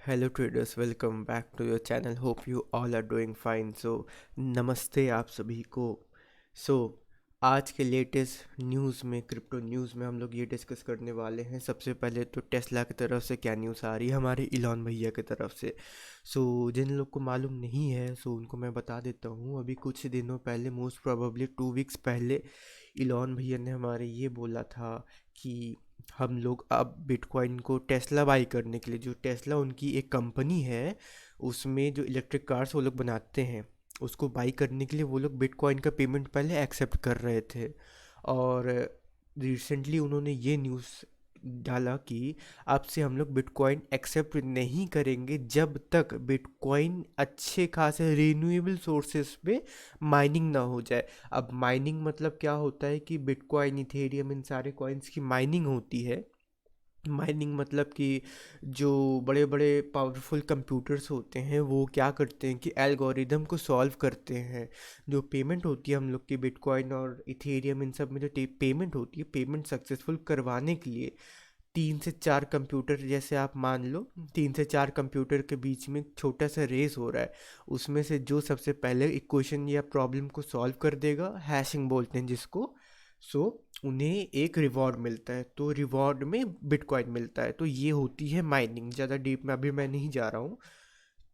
Hello traders, welcome back to your channel. Hope you all are doing fine. नमस्ते आप सभी को। So आज के लेटेस्ट न्यूज़ में, क्रिप्टो न्यूज़ में हम लोग ये डिस्कस करने वाले हैं। सबसे पहले तो टेस्ला की तरफ से क्या न्यूज़ आ रही है हमारे इलॉन भैया की तरफ से। जिन लोग को मालूम नहीं है उनको मैं बता देता हूँ। अभी कुछ दिनों पहले, मोस्ट प्रोबेबली 2 वीक्स पहले, इलॉन भैया ने हमारे ये बोला था कि हम लोग अब बिटकॉइन को टेस्ला बाई करने के लिए, जो टेस्ला उनकी एक कंपनी है, उसमें जो इलेक्ट्रिक कार्स वो लोग बनाते हैं, उसको बाई करने के लिए वो लोग बिटकॉइन का पेमेंट पहले एक्सेप्ट कर रहे थे। और रिसेंटली उन्होंने ये न्यूज़ डाला कि अब से हम लोग बिटकॉइन एक्सेप्ट नहीं करेंगे जब तक बिटकॉइन अच्छे खासे रिन्यूएबल सोर्सेस पे माइनिंग ना हो जाए। अब माइनिंग मतलब क्या होता है कि बिटकॉइन, इथेरियम, इन सारे कॉइन्स की माइनिंग होती है। माइनिंग मतलब कि जो बड़े बड़े पावरफुल कंप्यूटर्स होते हैं वो क्या करते हैं कि एल्गोरिदम को सॉल्व करते हैं। जो पेमेंट होती है हम लोग की बिटकॉइन और इथेरियम, इन सब में जो पेमेंट होती है, पेमेंट सक्सेसफुल करवाने के लिए 3 से 4 कंप्यूटर, जैसे आप मान लो 3 से 4 कंप्यूटर के बीच में छोटा सा रेस हो रहा है। उसमें से जो सबसे पहले इक्वेशन या प्रॉब्लम को सॉल्व कर देगा, हैशिंग बोलते हैं जिसको, सो उन्हें एक रिवॉर्ड मिलता है। तो रिवॉर्ड में बिटकॉइन मिलता है। तो ये होती है माइनिंग। ज़्यादा डीप में अभी मैं नहीं जा रहा हूँ।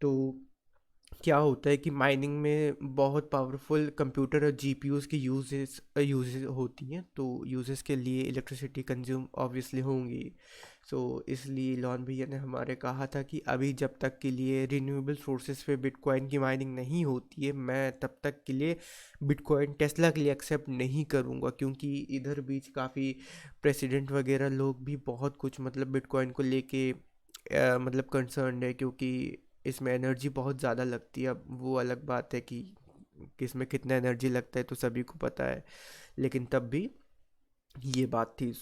तो क्या होता है कि माइनिंग में बहुत पावरफुल कंप्यूटर और जीपीयूज़ की यूजेस होती हैं। तो यूजेस के लिए इलेक्ट्रिसिटी कंज्यूम ऑब्वियसली होंगी। इसलिए लॉन भैया ने हमारे कहा था कि अभी जब तक के लिए रिन्यूएबल सोर्सेज पे बिटकॉइन की माइनिंग नहीं होती है, मैं तब तक के लिए बिटकॉइन टेस्ला के लिए एक्सेप्ट नहीं करूँगा। क्योंकि इधर बीच काफ़ी प्रेसिडेंट वगैरह लोग भी बहुत कुछ मतलब बिटकॉइन को लेके मतलब कंसर्न है। क्योंकि इसमें एनर्जी बहुत ज़्यादा लगती है। अब वो अलग बात है कि किसमें कितना एनर्जी लगता है तो सभी को पता है, लेकिन तब भी ये बात थी।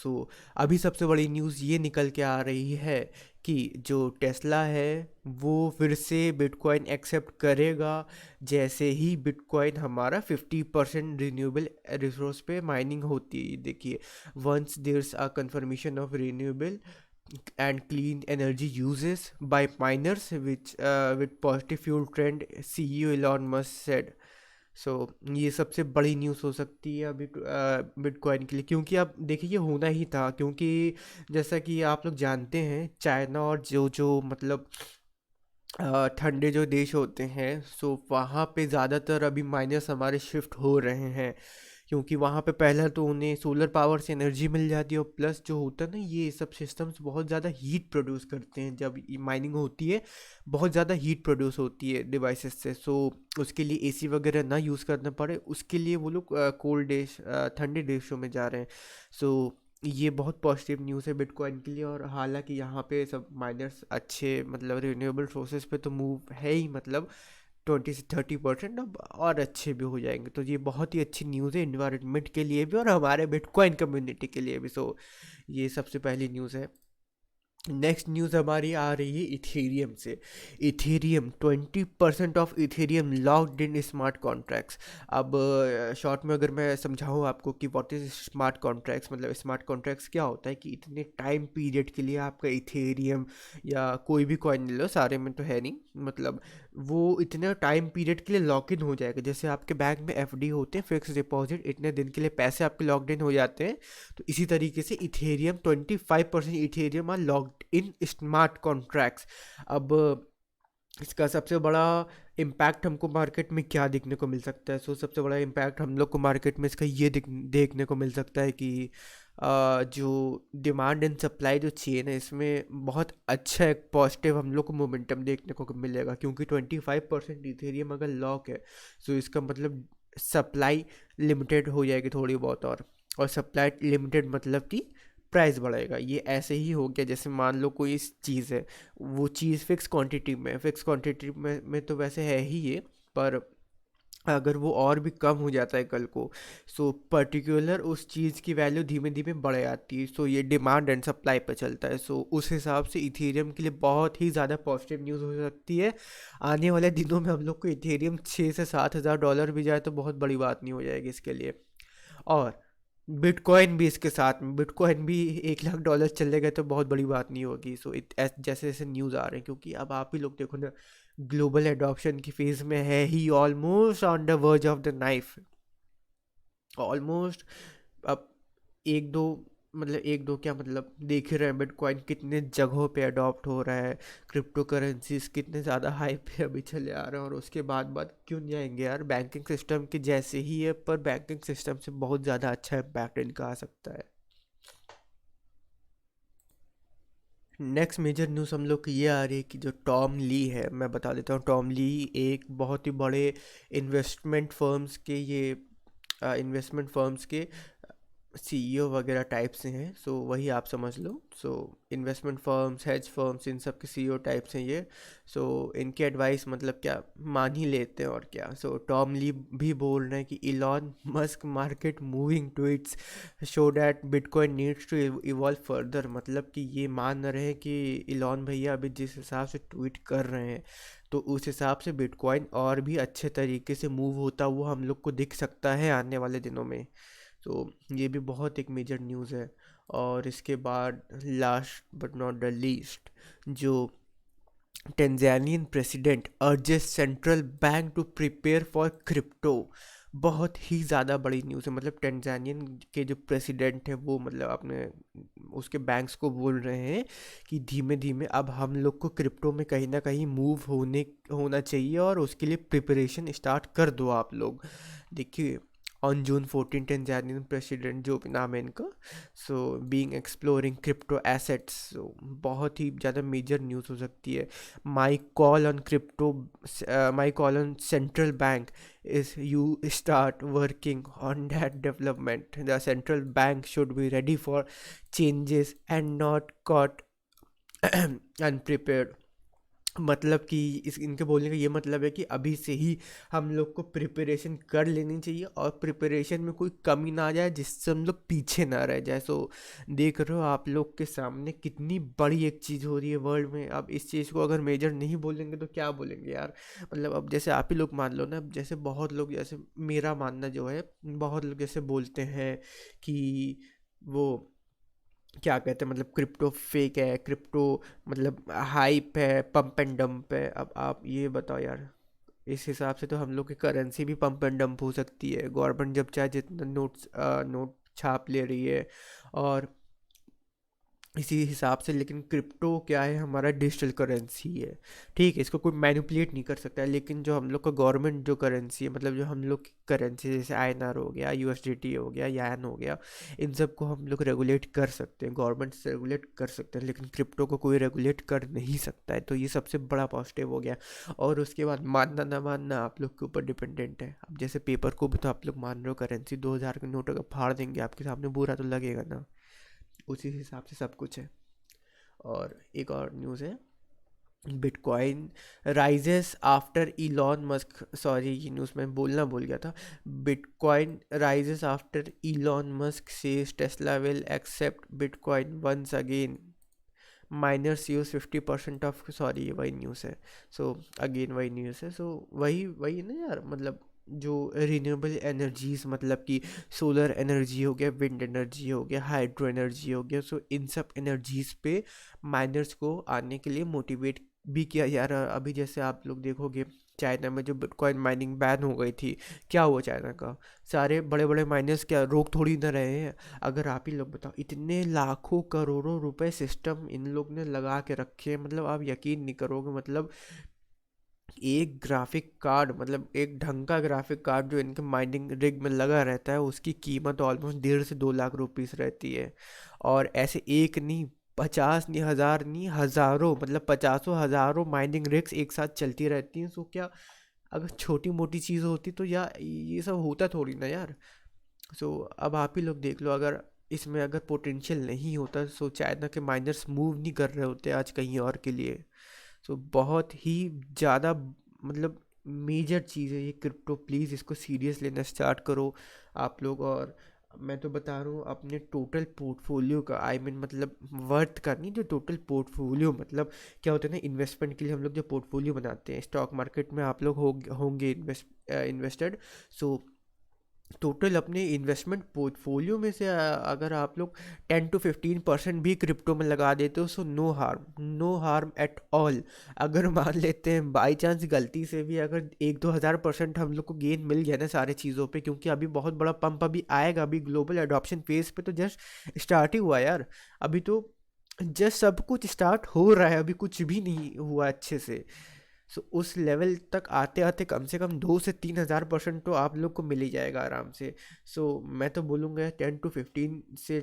अभी सबसे बड़ी न्यूज़ ये निकल के आ रही है कि जो टेस्ला है वो फिर से बिटकॉइन एक्सेप्ट करेगा जैसे ही बिटकॉइन हमारा 50% रिन्यूएबल रिसोर्स पे माइनिंग होती है। देखिए, once there's a confirmation of renewable and clean energy uses by miners, which with positive fuel trend, CEO Elon Musk said. ये सबसे बड़ी न्यूज़ हो सकती है अभी बिटकॉइन के लिए। क्योंकि अब देखिए, ये होना ही था। क्योंकि जैसा कि आप लोग जानते हैं, चाइना और जो जो मतलब ठंडे जो देश होते हैं, वहाँ पे ज़्यादातर अभी माइनर्स हमारे शिफ्ट हो रहे हैं। क्योंकि वहाँ पे पहला तो उन्हें सोलर पावर से एनर्जी मिल जाती है, और प्लस जो होता है ना, ये सब सिस्टम्स बहुत ज़्यादा हीट प्रोड्यूस करते हैं। जब ये माइनिंग होती है, बहुत ज़्यादा हीट प्रोड्यूस होती है डिवाइसेस से। उसके लिए एसी वगैरह ना यूज़ करना पड़े, उसके लिए वो लोग कोल्ड देश, ठंडे देशों में जा रहे हैं। ये बहुत पॉजिटिव न्यूज़ है बिटकॉइन के लिए। और हालांकि यहाँ पे सब माइनर्स अच्छे मतलब रिन्यूएबल सोर्सेज पे तो मूव है ही, मतलब 20 से 30% अब और अच्छे भी हो जाएंगे। तो ये बहुत ही अच्छी न्यूज़ है इन्वायरमेंट के लिए भी और हमारे बिटकॉइन कम्युनिटी के लिए भी। ये सबसे पहली न्यूज़ है। नेक्स्ट न्यूज़ हमारी आ रही है इथेरियम से। Ethereum 20% of Ethereum locked in smart contracts. अब शॉर्ट में अगर मैं समझाऊँ आपको कि व्हाट इज़ स्मार्ट कॉन्ट्रैक्ट्स, मतलब स्मार्ट कॉन्ट्रैक्ट्स क्या होता है कि इतने टाइम पीरियड के लिए आपका इथेरियम या कोई भी कॉइन ले लो, सारे में तो है नहीं, मतलब वो इतने टाइम पीरियड के लिए लॉक इन हो जाएगा। जैसे आपके बैंक में एफडी होते हैं, फिक्स डिपॉजिट, इतने दिन के लिए पैसे आपके लॉक्ड इन हो जाते हैं। तो इसी तरीके से Ethereum 25% Ethereum are locked in smart contracts. अब इसका सबसे बड़ा इम्पैक्ट हमको मार्केट में क्या देखने को मिल सकता है? सबसे बड़ा इम्पैक्ट हम लोग को मार्केट में इसका ये देखने को मिल सकता है कि जो डिमांड एंड सप्लाई जो चेन है, इसमें बहुत अच्छा एक पॉजिटिव हम लोग को मोमेंटम देखने को मिलेगा। क्योंकि 25% इथेरियम अगर लॉक है, इसका मतलब सप्लाई लिमिटेड हो जाएगी थोड़ी बहुत। और सप्लाई लिमिटेड मतलब कि प्राइस बढ़ेगा। ये ऐसे ही हो गया जैसे मान लो कोई चीज़ है, वो चीज़ फिक्स क्वांटिटी में, फिक्स क्वांटिटी में तो वैसे है ही ये, पर अगर वो और भी कम हो जाता है कल को, पर्टिकुलर उस चीज़ की वैल्यू धीमे धीमे बढ़ जाती है। ये डिमांड एंड सप्लाई पर चलता है। उस हिसाब से इथेरियम के लिए बहुत ही ज़्यादा पॉजिटिव न्यूज़ हो सकती है। आने वाले दिनों में हम लोग को इथेरियम $6 से $7 हज़ार भी जाए तो बहुत बड़ी बात नहीं हो जाएगी इसके लिए। और बिटकॉइन भी इसके साथ में, बिटकॉइन भी $1 लाख चले गए तो बहुत बड़ी बात नहीं होगी। सो जैसे जैसे न्यूज़ आ रहे हैं, क्योंकि अब आप ही लोग देखो ना, ग्लोबल एडॉप्शन की फेज में है ही, almost on the verge of the knife, almost. अब एक दो, मतलब एक दो क्या, मतलब देख ही रहे हैं बिटकॉइन कितने जगहों पे अडॉप्ट हो रहा है, क्रिप्टो करेंसीज कितने ज़्यादा हाई पे अभी चले आ रहे हैं, और उसके बाद क्यों नहीं आएंगे यार, बैंकिंग सिस्टम के जैसे ही है, पर बैंकिंग सिस्टम से बहुत ज़्यादा अच्छा इम्पैक्ट इनका आ सकता है। नेक्स्ट मेजर न्यूज़ हम लोग की ये आ रही है कि जो टॉम ली है, मैं बता देता हूँ, टॉम ली एक बहुत ही बड़े इन्वेस्टमेंट फर्म्स के, ये इन्वेस्टमेंट फर्म्स के सीईओ वगैरह टाइप से हैं। सो वही आप समझ लो। So investment firms, hedge firms, इन सब के सीईओ टाइप्स हैं ये। सो इनके एडवाइस मतलब क्या, मान ही लेते हैं और क्या। सो टॉम ली भी बोल रहे हैं कि Elon Musk market moving tweets show that bitcoin needs to evolve further, मतलब कि ये मान रहे हैं कि इलॉन भैया अभी जिस हिसाब से ट्वीट कर रहे हैं, तो उस हिसाब से बिटकॉइन और भी अच्छे तरीके से मूव होता हुआ हम लोग को दिख सकता है आने वाले दिनों में। तो ये भी बहुत एक मेजर न्यूज़ है। और इसके बाद last but not the least, जो Tanzanian president urges central bank to prepare for crypto, बहुत ही ज़्यादा बड़ी न्यूज़ है। मतलब टेंजानियन के जो प्रेसिडेंट है वो, मतलब अपने उसके बैंक्स को बोल रहे हैं कि धीमे धीमे अब हम लोग को क्रिप्टो में कहीं ना कहीं मूव होना चाहिए, और उसके लिए प्रिपरेशन स्टार्ट कर दो आप लोग। देखिए, ऑन जून 14 टेंजानियन प्रेसिडेंट जो भी नाम है इनका, so being exploring crypto assets, so बहुत ही ज़्यादा मेजर न्यूज़ हो सकती है। My call on crypto, my call on central bank is you start working on that development. The central bank should be ready for changes and not caught unprepared। मतलब कि इस इनके बोलने का ये मतलब है कि अभी से ही हम लोग को प्रिपरेशन कर लेनी चाहिए, और प्रिपरेशन में कोई कमी ना आ जाए जिससे हम लोग पीछे ना रह जाए। सो देख रहे हो आप लोग के सामने कितनी बड़ी एक चीज़ हो रही है वर्ल्ड में। अब इस चीज़ को अगर मेजर नहीं बोलेंगे तो क्या बोलेंगे यार। मतलब अब जैसे आप ही लोग मान लो ना, अब जैसे बहुत लोग, जैसे मेरा मानना जो है, बहुत लोग जैसे बोलते हैं कि वो क्या कहते हैं, मतलब क्रिप्टो फेक है, क्रिप्टो मतलब हाइप है, पंप एंड डंप है। अब आप ये बताओ यार, इस हिसाब से तो हम लोग की करेंसी भी पंप एंड डंप हो सकती है। गवर्नमेंट जब चाहे जितना नोट छाप ले रही है, और इसी हिसाब से। लेकिन क्रिप्टो क्या है, हमारा डिजिटल करेंसी है, ठीक है, इसको कोई मैनिपुलेट नहीं कर सकता है। लेकिन जो हम लोग का गवर्नमेंट जो करेंसी है, मतलब जो हम लोग की करेंसी, जैसे आईएनआर हो गया, यूएसडीटी हो गया, यान हो गया, इन सब को हम लोग रेगुलेट कर सकते हैं, गवर्नमेंट से रेगुलेट कर सकते हैं। लेकिन क्रिप्टो को कोई रेगुलेट कर नहीं सकता है, तो ये सबसे बड़ा पॉजिटिव हो गया। और उसके बाद मानना ना मानना आप लोग के ऊपर डिपेंडेंट है। अब जैसे पेपर को भी तो आप लोग मान रहे हो, करेंसी 2000 के नोट अगर फाड़ देंगे आपके सामने, बुरा तो लगेगा ना। उसी हिसाब से सब कुछ है। और एक और न्यूज़ है, bitcoin rises after Elon Musk, sorry ये न्यूज़ मैं बोलना भूल गया था। Bitcoin rises after Elon Musk says Tesla will accept bitcoin once again, miners use 50% of, sorry ये वही न्यूज़ है। सो अगेन वही न्यूज़ है। सो वही वही ना यार, मतलब जो रिन्यूएबल एनर्जीज, मतलब कि सोलर एनर्जी हो गया, विंड एनर्जी हो गया, हाइड्रो एनर्जी हो गया, सो इन सब एनर्जीज पे माइनर्स को आने के लिए मोटिवेट भी किया जा रहा है। अभी जैसे आप लोग देखोगे, चाइना में जो बिटकॉइन माइनिंग बैन हो गई थी, क्या हुआ चाइना का, सारे बड़े बड़े माइनर्स क्या रोक थोड़ी ना रहे हैं। अगर आप ही लोग बताओ, इतने लाखों करोड़ों रुपए सिस्टम इन लोग ने लगा के रखे हैं, मतलब आप यकीन नहीं करोगे। मतलब एक ग्राफिक कार्ड, मतलब एक ढंग का ग्राफिक कार्ड जो इनके माइनिंग रिग में लगा रहता है, उसकी कीमत ऑलमोस्ट 1.5 से 2 लाख रुपीस रहती है। और ऐसे एक नहीं, 50 नहीं, हजार नहीं, हजारों, मतलब पचासों हजारों माइनिंग रिग्स एक साथ चलती रहती हैं। सो क्या अगर छोटी मोटी चीज़ होती तो यार ये सब होता थोड़ी ना यार। सो अब आप ही लोग देख लो, अगर इसमें अगर पोटेंशियल नहीं होता, सो चाइना के माइनर्स मूव नहीं कर रहे होते आज कहीं और के लिए। सो बहुत ही ज़्यादा, मतलब मेजर चीज़ है ये क्रिप्टो। प्लीज़ इसको सीरियस लेना स्टार्ट करो आप लोग। और मैं तो बता रहा हूँ, अपने टोटल पोर्टफोलियो का, आई मीन मतलब वर्थ का नहीं, जो टोटल पोर्टफोलियो, मतलब क्या होता है ना, इन्वेस्टमेंट के लिए हम लोग जो पोर्टफोलियो बनाते हैं, स्टॉक मार्केट में आप लोग होंगे इन्वेस्टेड। सो टोटल अपने इन्वेस्टमेंट पोर्टफोलियो में से अगर आप लोग 10 to 15% भी क्रिप्टो में लगा देते हो, so no harm at all. अगर मान लेते हैं बाई चांस गलती से भी अगर 1-2 हज़ार% हम लोग को गेन मिल गया ना सारी चीज़ों पे, क्योंकि अभी बहुत बड़ा पंप अभी आएगा, अभी ग्लोबल एडॉप्शन फेज पे तो जस्ट स्टार्ट ही हुआ है यार। अभी तो जस्ट सब कुछ स्टार्ट हो रहा है, अभी कुछ भी नहीं हुआ अच्छे से। सो उस लेवल तक आते आते कम से कम 2 से 3 हज़ार% तो आप लोग को मिल ही जाएगा आराम से। सो मैं तो बोलूँगा 10 to 15 से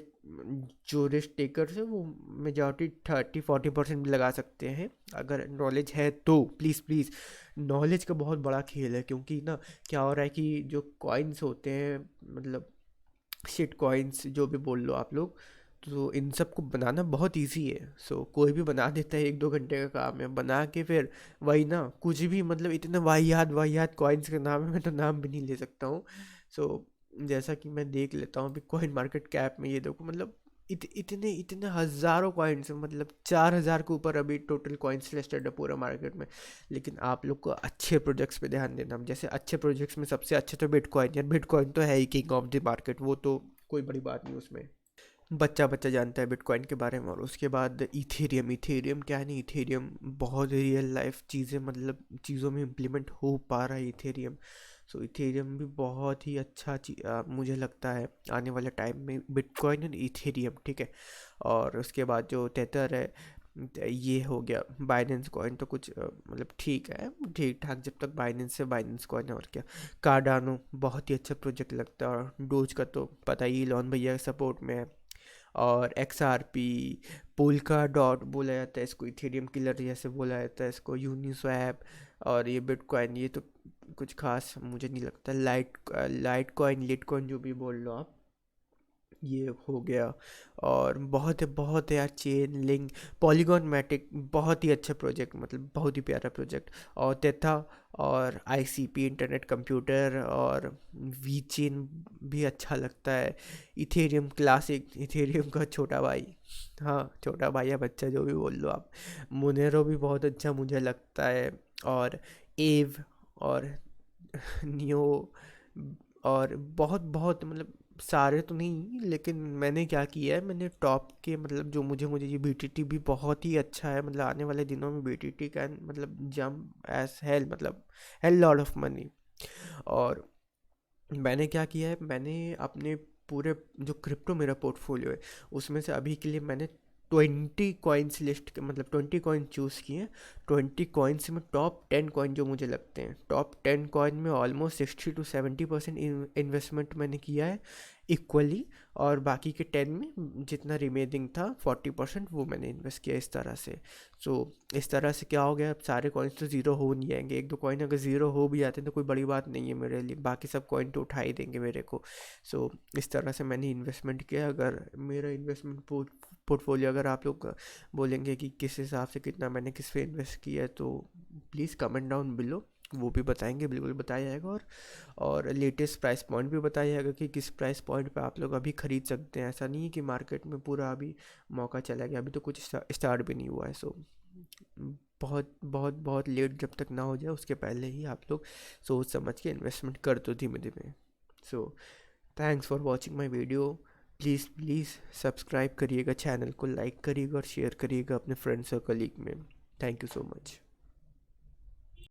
जो रिस्क टेकर्स है वो मेजॉरिटी 30-40% भी लगा सकते हैं अगर नॉलेज है तो। प्लीज़ प्लीज़, नॉलेज का बहुत बड़ा खेल है, क्योंकि ना क्या हो रहा है कि जो कॉइन्स होते हैं, मतलब शिट कॉइन्स जो भी बोल लो आप लोग, तो इन सब को बनाना बहुत इजी है। सो कोई भी बना देता है, 1-2 घंटे का काम है बना के, फिर वही ना कुछ भी, मतलब इतने वाहियात वाहियात कॉइन्स का नाम है, मैं तो नाम भी नहीं ले सकता हूँ। सो जैसा कि मैं देख लेता हूँ अभी कॉइन मार्केट कैप में, ये देखो मतलब इतने इतने हज़ारों कॉइन्स हैं, मतलब 4 हज़ार के ऊपर अभी टोटल कॉइन्स लिस्टेड है पूरा मार्केट में। लेकिन आप लोग को अच्छे प्रोजेक्ट्स पे ध्यान देना। जैसे अच्छे प्रोजेक्ट्स में सबसे अच्छे तो बिटकॉइन, यार बिटकॉइन तो है ही किंग ऑफ द मार्केट, वो तो कोई बड़ी बात नहीं उसमें। बच्चा बच्चा जानता है बिटकॉइन के बारे में। और उसके बाद इथेरियम, इथेरियम क्या नहीं, इथेरियम बहुत रियल लाइफ चीज़ें, मतलब चीज़ों में इम्प्लीमेंट हो पा रहा है इथेरियम। सो इथेरियम भी बहुत ही अच्छा मुझे लगता है आने वाले टाइम में, बिटकॉइन एंड इथेरियम, ठीक है। और उसके बाद जो तेथर है, ये हो गया बाइनेंस कॉइन, तो कुछ मतलब ठीक है, ठीक ठाक जब तक बाइनेंस से बाइनेंस कॉइन है। और क्या, कार्डानो बहुत ही अच्छा प्रोजेक्ट लगता है। और डोज का तो पता ही, लॉन भैया सपोर्ट में है। और XRP, पोल्का डॉट बोला जाता है इसको, इथेरियम किलर जैसे बोला जाता है इसको, यूनिस्वैप। और ये बिटकॉइन, ये तो कुछ खास मुझे नहीं लगता। लाइट कॉइन, लिट कॉइन जो भी बोल लो आप, ये हो गया। और बहुत है यार, चेन लिंक, पॉलीगॉन मैटिक बहुत ही अच्छा प्रोजेक्ट, मतलब बहुत ही प्यारा प्रोजेक्ट। और तेथा, और ICP इंटरनेट कंप्यूटर, और वी चेन भी अच्छा लगता है। इथेरियम क्लासिक, इथेरियम का छोटा भाई, हाँ छोटा भाई या बच्चा जो भी बोल लो आप। मोनेरो भी बहुत अच्छा मुझे लगता है। और एव, और नियो, और बहुत बहुत मतलब सारे तो नहीं, लेकिन मैंने क्या किया है, मैंने टॉप के, मतलब जो मुझे मुझे ये BTT भी बहुत ही अच्छा है, मतलब आने वाले दिनों में BTT कैन मतलब जंप एज हेल, मतलब हेल लॉट ऑफ मनी। और मैंने क्या किया है, मैंने अपने पूरे जो क्रिप्टो मेरा पोर्टफोलियो है उसमें से अभी के लिए मैंने 20 कॉइन्स लिस्ट के, मतलब 20 कॉइन चूज़ किए हैं। 20 कॉइन्स में टॉप 10 कॉइन जो मुझे लगते हैं, टॉप 10 कॉइन में ऑलमोस्ट 60 to 70% इन्वेस्टमेंट मैंने किया है इक्वली। और बाकी के 10 में जितना रिमेनिंग था 40% वो मैंने इन्वेस्ट किया इस तरह से। सो इस तरह से क्या हो गया, अब सारे कॉइन्स तो ज़ीरो हो नहीं जाएंगे, 1-2 कॉइन अगर ज़ीरो हो भी जाते हैं तो कोई बड़ी बात नहीं है मेरे लिए, बाकी सब कॉइन तो उठा ही देंगे मेरे को। सो इस तरह से मैंने इन्वेस्टमेंट किया। अगर मेरा इन्वेस्टमेंट पोर्टफोलियो अगर आप लोग बोलेंगे कि किस हिसाब से कितना मैंने किस पे इन्वेस्ट किया है, तो प्लीज़ कमेंट डाउन बिलो, वो भी बताएंगे, बिल्कुल बताया जाएगा। और लेटेस्ट प्राइस पॉइंट भी बताया जाएगा कि किस प्राइस पॉइंट पे आप लोग अभी ख़रीद सकते हैं। ऐसा नहीं है कि मार्केट में पूरा अभी मौका चला गया, अभी तो कुछ स्टार्ट भी नहीं हुआ है। सो बहुत बहुत बहुत लेट जब तक ना हो जाए उसके पहले ही आप लोग सोच समझ के इन्वेस्टमेंट कर दो धीमे धीमे। So thanks for watching my video. Please please subscribe करिएगा, चैनल को लाइक करिएगा और शेयर करिएगा अपने फ्रेंड्स और कलीग में। Thank you so much.